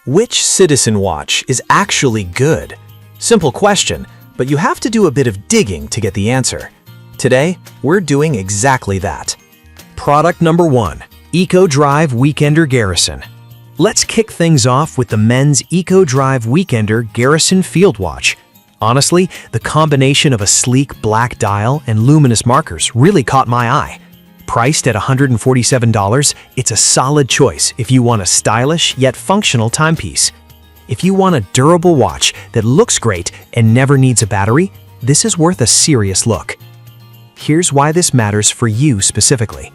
Which citizen watch is actually good? Simple question, but you have to do a bit of digging to get the answer. Today, we're doing exactly that. Product number 1, Eco Drive Weekender Garrison. Let's kick things off with the men's Eco Drive Weekender Garrison Field Watch. Honestly, the combination of a sleek black dial and luminous markers really caught my eye. Priced at $147, it's a solid choice if you want a stylish yet functional timepiece. If you want a durable watch that looks great and never needs a battery, this is worth a serious look. Here's why this matters for you specifically.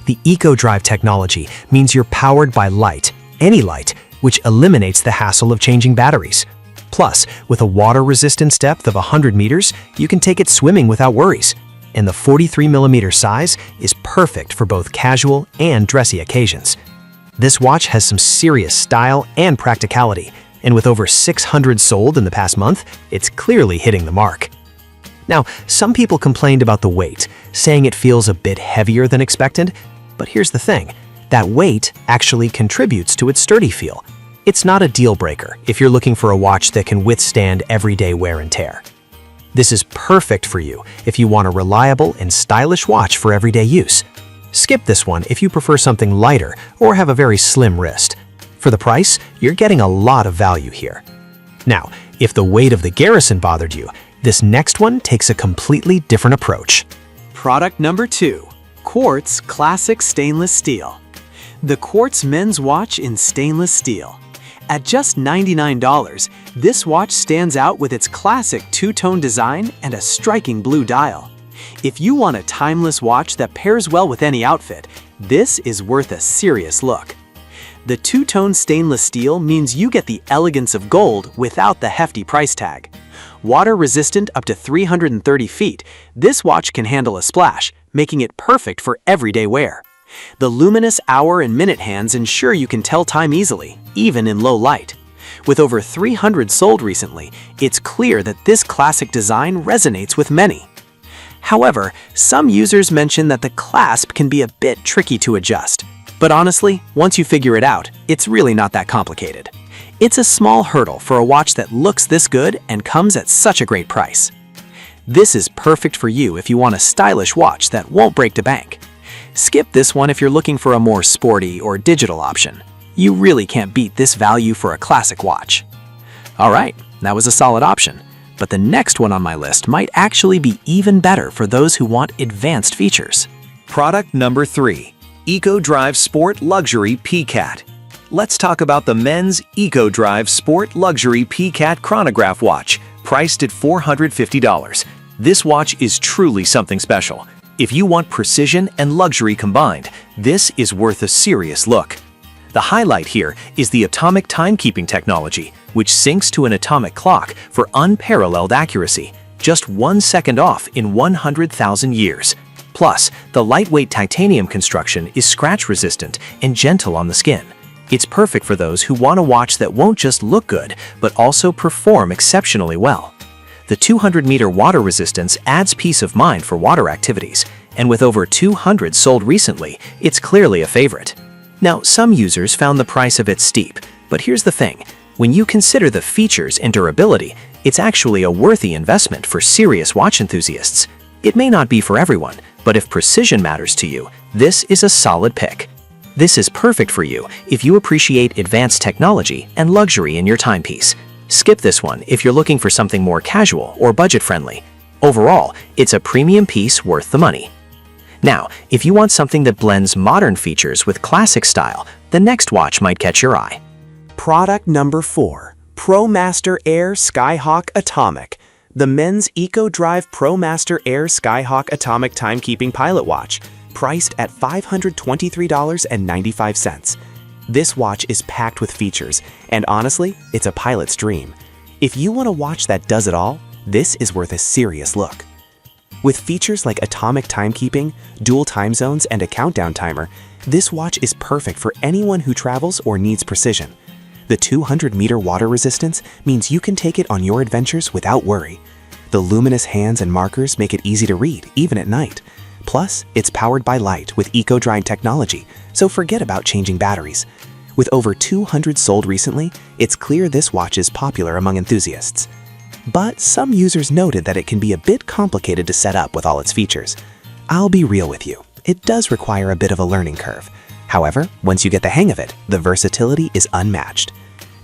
The EcoDrive technology means you're powered by light, any light, which eliminates the hassle of changing batteries. Plus, with a water resistance depth of 100 meters, you can take it swimming without worries. And the 43mm size is perfect for both casual and dressy occasions. This watch has some serious style and practicality, and with over 600 sold in the past month, it's clearly hitting the mark. Now, some people complained about the weight, saying it feels a bit heavier than expected, but here's the thing, that weight actually contributes to its sturdy feel. It's not a deal breaker if you're looking for a watch that can withstand everyday wear and tear. This is perfect for you if you want a reliable and stylish watch for everyday use. Skip this one if you prefer something lighter or have a very slim wrist. For the price, you're getting a lot of value here. Now, if the weight of the Garrison bothered you, this next one takes a completely different approach. Product number 2, Quartz Classic Stainless Steel. The Quartz men's watch in stainless steel. At just $99, this watch stands out with its classic two-tone design and a striking blue dial. If you want a timeless watch that pairs well with any outfit, this is worth a serious look. The two-tone stainless steel means you get the elegance of gold without the hefty price tag. Water-resistant up to 330 feet, this watch can handle a splash, making it perfect for everyday wear. The luminous hour and minute hands ensure you can tell time easily, even in low light. With over 300 sold recently, it's clear that this classic design resonates with many. However, some users mention that the clasp can be a bit tricky to adjust. But honestly, once you figure it out, it's really not that complicated. It's a small hurdle for a watch that looks this good and comes at such a great price. This is perfect for you if you want a stylish watch that won't break the bank. Skip this one if you're looking for a more sporty or digital option. You really can't beat this value for a classic watch. Alright, that was a solid option, but the next one on my list might actually be even better for those who want advanced features. Product number 3, EcoDrive Sport Luxury PCAT. Let's talk about the men's EcoDrive Sport Luxury PCAT chronograph watch, priced at $450. This watch is truly something special. If you want precision and luxury combined, this is worth a serious look. The highlight here is the atomic timekeeping technology, which syncs to an atomic clock for unparalleled accuracy, just 1 second off in 100,000 years. Plus, the lightweight titanium construction is scratch-resistant and gentle on the skin. It's perfect for those who want a watch that won't just look good, but also perform exceptionally well. The 200-meter water resistance adds peace of mind for water activities, and with over 200 sold recently, it's clearly a favorite. Now, some users found the price a bit steep, but here's the thing. When you consider the features and durability, it's actually a worthy investment for serious watch enthusiasts. It may not be for everyone, but if precision matters to you, this is a solid pick. This is perfect for you if you appreciate advanced technology and luxury in your timepiece. Skip this one if you're looking for something more casual or budget-friendly. Overall, it's a premium piece worth the money. Now, if you want something that blends modern features with classic style, the next watch might catch your eye. Product number 4, ProMaster Air Skyhawk Atomic. The men's EcoDrive ProMaster Air Skyhawk Atomic Timekeeping Pilot Watch, priced at $523.95. This watch is packed with features, and honestly, it's a pilot's dream. If you want a watch that does it all, this is worth a serious look. With features like atomic timekeeping, dual time zones, and a countdown timer, this watch is perfect for anyone who travels or needs precision. The 200-meter water resistance means you can take it on your adventures without worry. The luminous hands and markers make it easy to read, even at night. Plus, it's powered by light with EcoDrive technology, so forget about changing batteries. With over 200 sold recently, it's clear this watch is popular among enthusiasts. But some users noted that it can be a bit complicated to set up with all its features. I'll be real with you, it does require a bit of a learning curve. However, once you get the hang of it, the versatility is unmatched.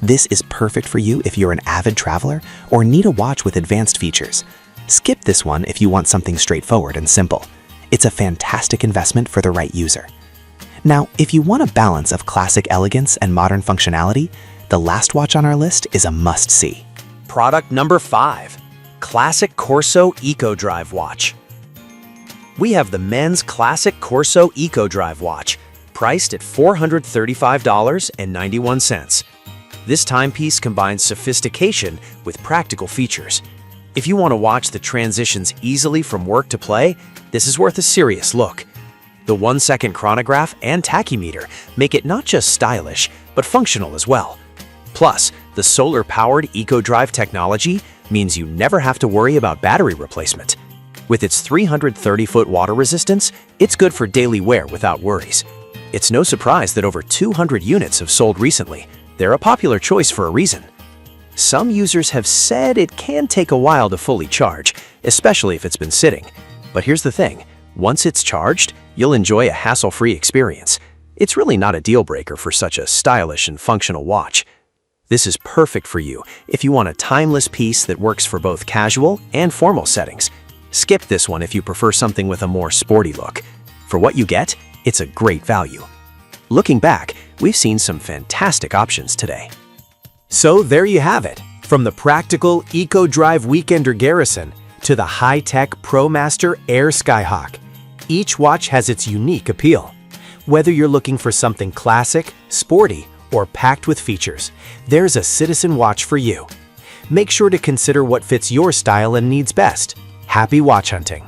This is perfect for you if you're an avid traveler or need a watch with advanced features. Skip this one if you want something straightforward and simple. It's a fantastic investment for the right user. Now, if you want a balance of classic elegance and modern functionality, the last watch on our list is a must-see. Product number 5. Classic Corso Eco Drive Watch. We have the men's Classic Corso Eco Drive Watch, priced at $435.91. This timepiece combines sophistication with practical features. If you want to watch that transitions easily from work to play, this is worth a serious look. The 1-second chronograph and tachymeter make it not just stylish, but functional as well. Plus, the solar-powered EcoDrive technology means you never have to worry about battery replacement. With its 330-foot water resistance, it's good for daily wear without worries. It's no surprise that over 200 units have sold recently. They're a popular choice for a reason. Some users have said it can take a while to fully charge, especially if it's been sitting. But here's the thing, once it's charged, you'll enjoy a hassle-free experience. It's really not a deal-breaker for such a stylish and functional watch. This is perfect for you if you want a timeless piece that works for both casual and formal settings. Skip this one if you prefer something with a more sporty look. For what you get, it's a great value. Looking back, we've seen some fantastic options today. So there you have it. From the practical EcoDrive Weekender Garrison to the high-tech ProMaster Air Skyhawk, each watch has its unique appeal. Whether you're looking for something classic, sporty, or packed with features, there's a Citizen watch for you. Make sure to consider what fits your style and needs best. Happy watch hunting!